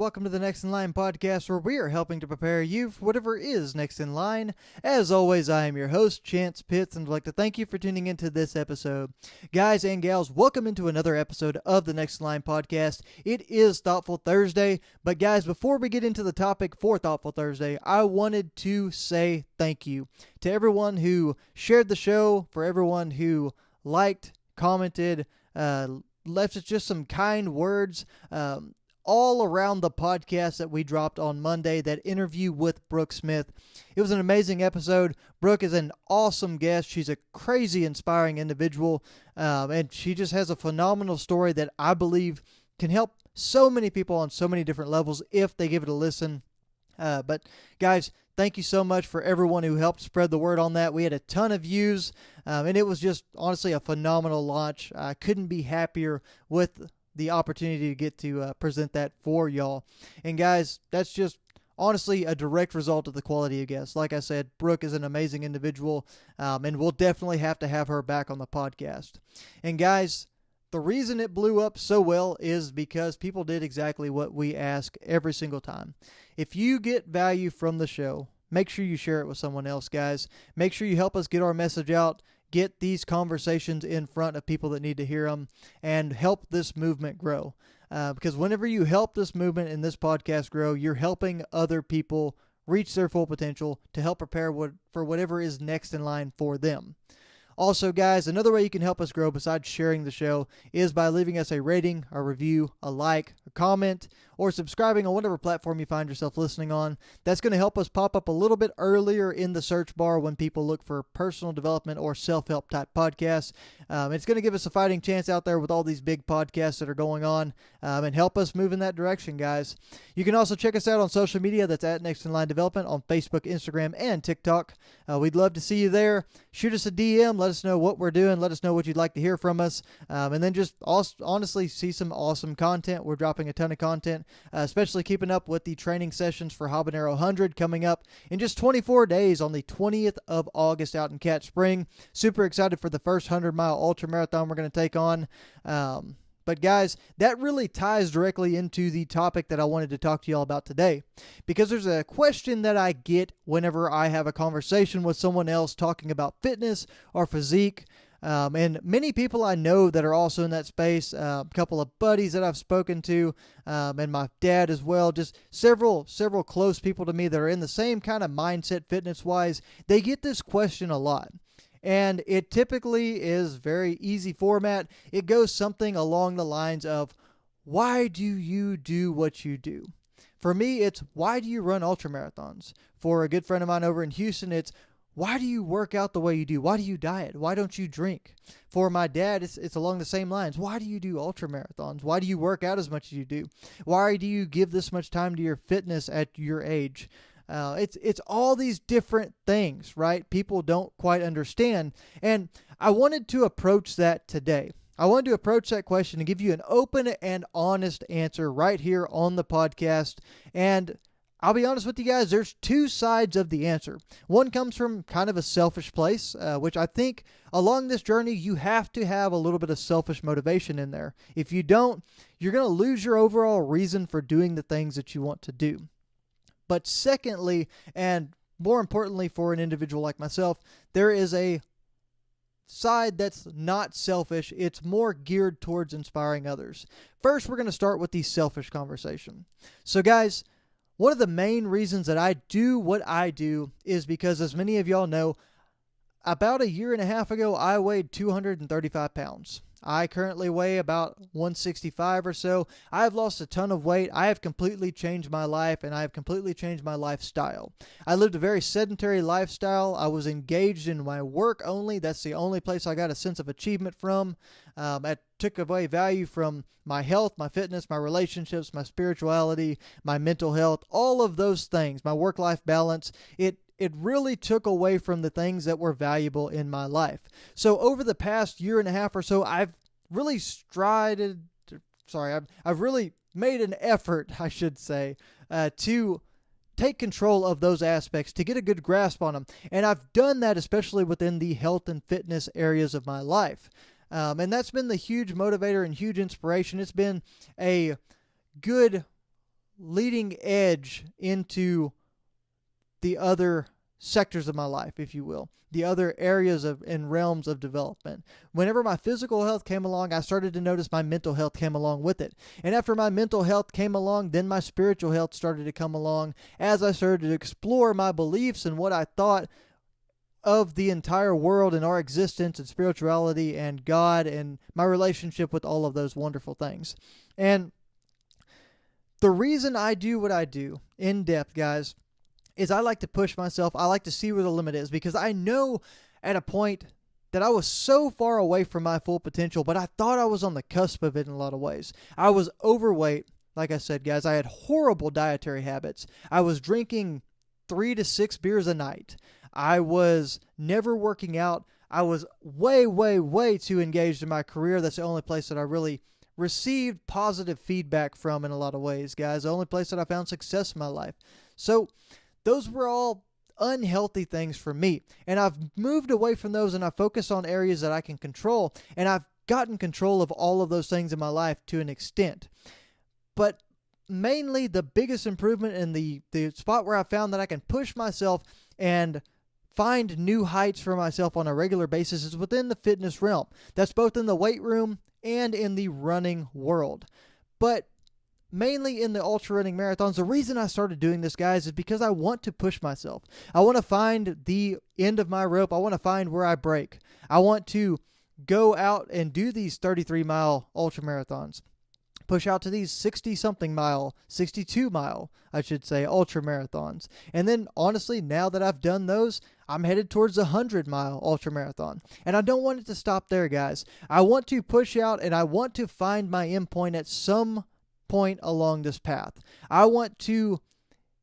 welcome to the Next in Line podcast, where we are helping to prepare you for whatever is next in line. As always, I am your host, Chance Pitts, and I'd like to thank you for tuning into this episode. Guys and gals, welcome into another episode of the Next in Line podcast. It is Thoughtful Thursday, but guys, before we get into the topic for Thoughtful Thursday, I wanted to say thank you to everyone who shared the show, for everyone who liked, commented, left us just some kind words, all around the podcast that we dropped on Monday, that interview with Brooke Smith. It was an amazing episode. Brooke is an awesome guest. She's a crazy inspiring individual, and she just has a phenomenal story that I believe can help so many people on so many different levels if they give it a listen. But guys, thank you so much for everyone who helped spread the word on that. We had a ton of views, and it was just honestly a phenomenal launch. I couldn't be happier with the opportunity to get to present that for y'all. And guys, that's just honestly a direct result of the quality of guests. Like I said, Brooke is an amazing individual, and we'll definitely have to have her back on the podcast. And guys, the reason it blew up so well is because people did exactly what we ask every single time. If you get value from the show, make sure you share it with someone else, guys. Make sure you help us get our message out, get these conversations in front of people that need to hear them, and help this movement grow. Because whenever you help this movement and this podcast grow, you're helping other people reach their full potential to help prepare for whatever is next in line for them. Also, guys, another way you can help us grow besides sharing the show is by leaving us a rating, a review, a like, a comment, or subscribing on whatever platform you find yourself listening on. That's going to help us pop up a little bit earlier in the search bar when people look for personal development or self-help type podcasts. It's going to give us a fighting chance out there with all these big podcasts that are going on, and help us move in that direction, guys. You can also check us out on social media. That's at Next in Line Development on Facebook, Instagram, and TikTok. We'd love to see you there. Shoot us a DM. Let us know what we're doing. Let us know what you'd like to hear from us. And then just honestly see some awesome content. We're dropping a ton of content, especially keeping up with the training sessions for Habanero 100 coming up in just 24 days on the 20th of August out in Cat Spring. Super excited for the first 100-mile ultramarathon we're going to take on. But guys, that really ties directly into the topic that I wanted to talk to y'all about today, because there's a question that I get whenever I have a conversation with someone else talking about fitness or physique. And many people I know that are also in that space, a couple of buddies that I've spoken to, and my dad as well, just several close people to me that are in the same kind of mindset fitness-wise. They get this question a lot. And it typically is very easy format. It goes something along the lines of, why do you do what you do? For me, it's, why do you run ultramarathons? For a good friend of mine over in Houston, it's, why do you work out the way you do? Why do you diet? Why don't you drink? For my dad, it's along the same lines. Why do you do ultramarathons? Why do you work out as much as you do? Why do you give this much time to your fitness at your age? It's all these different things, right? People don't quite understand. And I wanted to approach that today. I wanted to approach that question and give you an open and honest answer right here on the podcast. And I'll be honest with you guys, there's two sides of the answer. One comes from kind of a selfish place, which I think along this journey, you have to have a little bit of selfish motivation in there. If you don't, you're going to lose your overall reason for doing the things that you want to do. But secondly, and more importantly for an individual like myself, there is a side that's not selfish. It's more geared towards inspiring others. First, we're going to start with the selfish conversation. So guys, one of the main reasons that I do what I do is because, as many of y'all know, about a year and a half ago, I weighed 235 pounds. I currently weigh about 165 or so. I have lost a ton of weight. I have completely changed my life, and I have completely changed my lifestyle. I lived a very sedentary lifestyle. I was engaged in my work only. That's the only place I got a sense of achievement from. I took away value from my health, my fitness, my relationships, my spirituality, my mental health, all of those things, my work-life balance. It really took away from the things that were valuable in my life. So over the past year and a half or so, I've really I've really made an effort, I should say, to take control of those aspects, to get a good grasp on them. And I've done that especially within the health and fitness areas of my life. And that's been the huge motivator and huge inspiration. It's been a good leading edge into the other sectors of my life, if you will, the other areas of and realms of development. Whenever my physical health came along, I started to notice my mental health came along with it. And after my mental health came along, then my spiritual health started to come along as I started to explore my beliefs and what I thought of the entire world and our existence and spirituality and God and my relationship with all of those wonderful things. And the reason I do what I do in depth, guys, is I like to push myself. I like to see where the limit is, because I know at a point that I was so far away from my full potential, but I thought I was on the cusp of it in a lot of ways. I was overweight. Like I said, guys, I had horrible dietary habits. I was drinking 3 to 6 beers a night. I was never working out. I was way, way, way too engaged in my career. That's the only place that I really received positive feedback from in a lot of ways, guys. The only place that I found success in my life. So those were all unhealthy things for me. And I've moved away from those, and I focus on areas that I can control. And I've gotten control of all of those things in my life to an extent. But mainly the biggest improvement in the spot where I found that I can push myself and find new heights for myself on a regular basis is within the fitness realm. That's both in the weight room and in the running world. But mainly in the ultra running marathons, the reason I started doing this, guys, is because I want to push myself. I want to find the end of my rope. I want to find where I break. I want to go out and do these 33-mile ultra marathons. Push out to these 60-something mile, 62-mile, I should say, ultra marathons. And then, honestly, now that I've done those, I'm headed towards a 100-mile ultra marathon. And I don't want it to stop there, guys. I want to push out, and I want to find my endpoint at some point along this path. I want to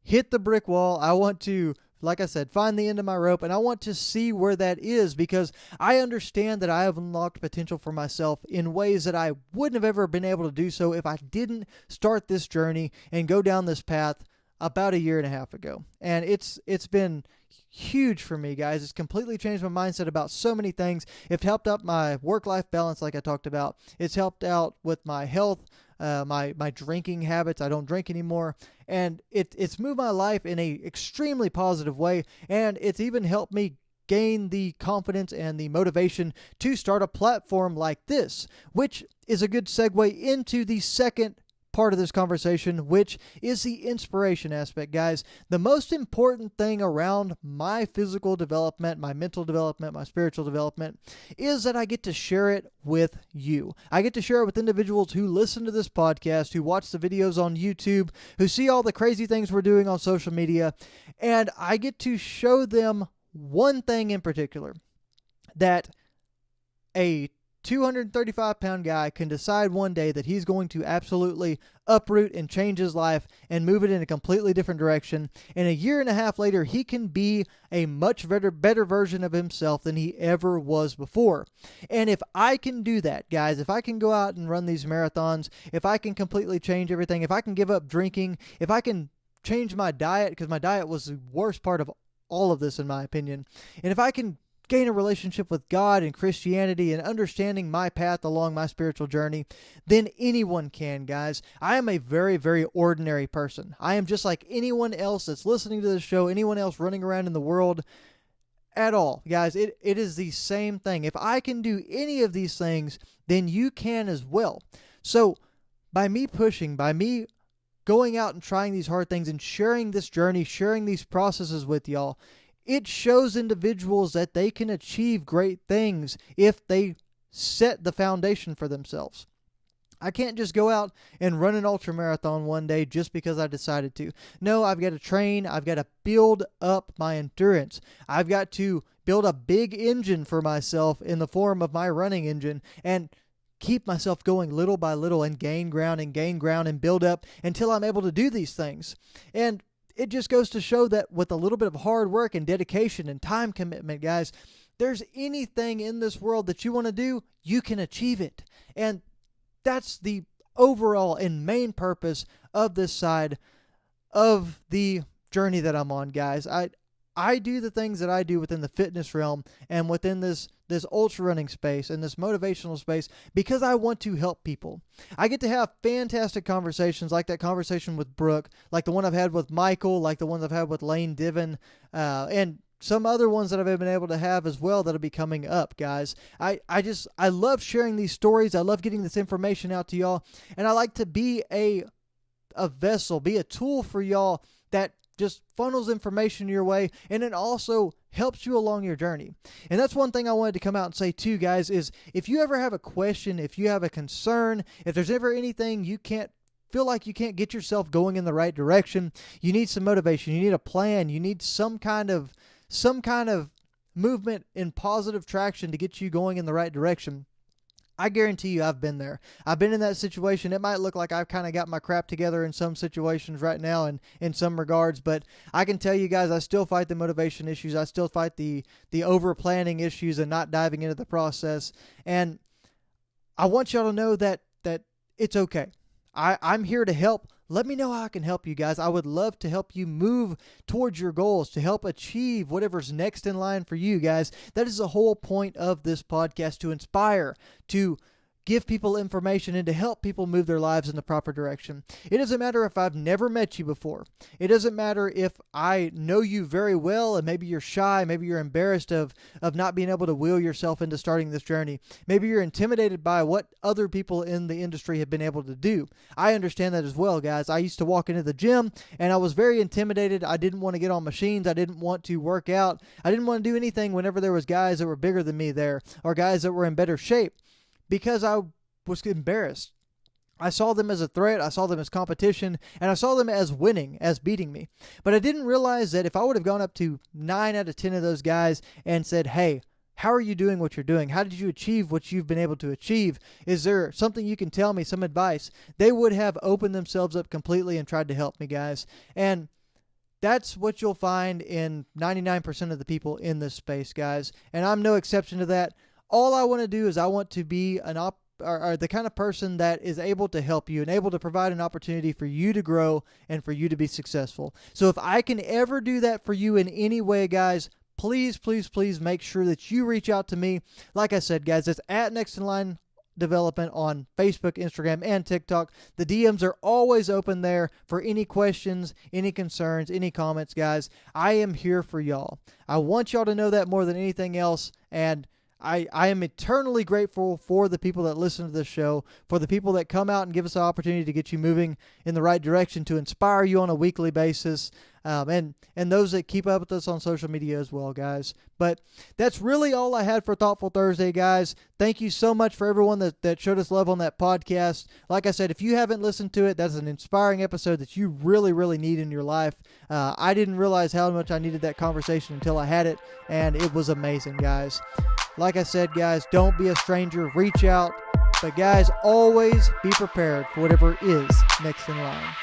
hit the brick wall. I want to, like I said, find the end of my rope, and I want to see where that is, because I understand that I have unlocked potential for myself in ways that I wouldn't have ever been able to do so if I didn't start this journey and go down this path about a year and a half ago. And it's been huge for me, guys. It's completely changed my mindset about so many things. It's helped out my work-life balance, like I talked about. It's helped out with my health, my drinking habits. I don't drink anymore, and it's moved my life in a extremely positive way, and it's even helped me gain the confidence and the motivation to start a platform like this, which is a good segue into the second part of this conversation, which is the inspiration aspect, guys. The most important thing around my physical development, my mental development, my spiritual development is that I get to share it with you. I get to share it with individuals who listen to this podcast, who watch the videos on YouTube, who see all the crazy things we're doing on social media, and I get to show them one thing in particular, that a 235-pound guy can decide one day that he's going to absolutely uproot and change his life and move it in a completely different direction. And a year and a half later, he can be a much better version of himself than he ever was before. And if I can do that, guys, if I can go out and run these marathons, if I can completely change everything, if I can give up drinking, if I can change my diet, because my diet was the worst part of all of this, in my opinion, and if I can gain a relationship with God and Christianity and understanding my path along my spiritual journey, then anyone can, guys. I am a very, very ordinary person. I am just like anyone else that's listening to this show, anyone else running around in the world at all. Guys, it is the same thing. If I can do any of these things, then you can as well. So by me pushing, by me going out and trying these hard things and sharing this journey, sharing these processes with y'all, it shows individuals that they can achieve great things if they set the foundation for themselves. I can't just go out and run an ultra marathon one day just because I decided to. No, I've got to train. I've got to build up my endurance. I've got to build a big engine for myself in the form of my running engine and keep myself going little by little and gain ground and build up until I'm able to do these things. And it just goes to show that with a little bit of hard work and dedication and time commitment, guys, there's anything in this world that you want to do, you can achieve it. And that's the overall and main purpose of this side of the journey that I'm on, guys. I do the things that I do within the fitness realm and within this this ultra running space and this motivational space because I want to help people. I get to have fantastic conversations like that conversation with Brooke, like the one I've had with Michael, like the ones I've had with Lane Diven, and some other ones that I've been able to have as well that'll be coming up, guys. I love sharing these stories. I love getting this information out to y'all, and I like to be a vessel, be a tool for y'all that just funnels information your way, and it also helps you along your journey. And that's one thing I wanted to come out and say too, guys, is if you ever have a question, if you have a concern, if there's ever anything you can't feel like you can't get yourself going in the right direction, you need some motivation, you need a plan, you need some kind of movement in positive traction to get you going in the right direction. I guarantee you I've been there. I've been in that situation. It might look like I've kind of got my crap together in some situations right now and in some regards, but I can tell you guys I still fight the motivation issues. I still fight the over-planning issues and not diving into the process. And I want y'all to know that it's okay. I'm here to help. Let me know how I can help you guys. I would love to help you move towards your goals, to help achieve whatever's next in line for you guys. That is the whole point of this podcast, to inspire, to give people information, and to help people move their lives in the proper direction. It doesn't matter if I've never met you before. It doesn't matter if I know you very well and maybe you're shy, maybe you're embarrassed of not being able to will yourself into starting this journey. Maybe you're intimidated by what other people in the industry have been able to do. I understand that as well, guys. I used to walk into the gym and I was very intimidated. I didn't want to get on machines. I didn't want to work out. I didn't want to do anything whenever there was guys that were bigger than me there or guys that were in better shape, because I was embarrassed. I saw them as a threat, I saw them as competition, and I saw them as winning, as beating me. But I didn't realize that if I would have gone up to 9 out of 10 of those guys and said, hey, how are you doing what you're doing? How did you achieve what you've been able to achieve? Is there something you can tell me, some advice? They would have opened themselves up completely and tried to help me, guys. And that's what you'll find in 99% of the people in this space, guys. And I'm no exception to that. All I want to do is I want to be the kind of person that is able to help you and able to provide an opportunity for you to grow and for you to be successful. So if I can ever do that for you in any way, guys, please, please, please make sure that you reach out to me. Like I said, guys, it's at Next in Line Development on Facebook, Instagram, and TikTok. The DMs are always open there for any questions, any concerns, any comments, guys. I am here for y'all. I want y'all to know that more than anything else, and I am eternally grateful for the people that listen to this show, for the people that come out and give us the opportunity to get you moving in the right direction, to inspire you on a weekly basis, and those that keep up with us on social media as well, guys. But that's really all I had for Thoughtful Thursday, guys. Thank you so much for everyone that showed us love on that podcast. Like I said, if you haven't listened to it, that's an inspiring episode that you really, really need in your life. I didn't realize how much I needed that conversation until I had it, and it was amazing, guys. Like I said, guys, don't be a stranger. Reach out. But, guys, always be prepared for whatever is next in line.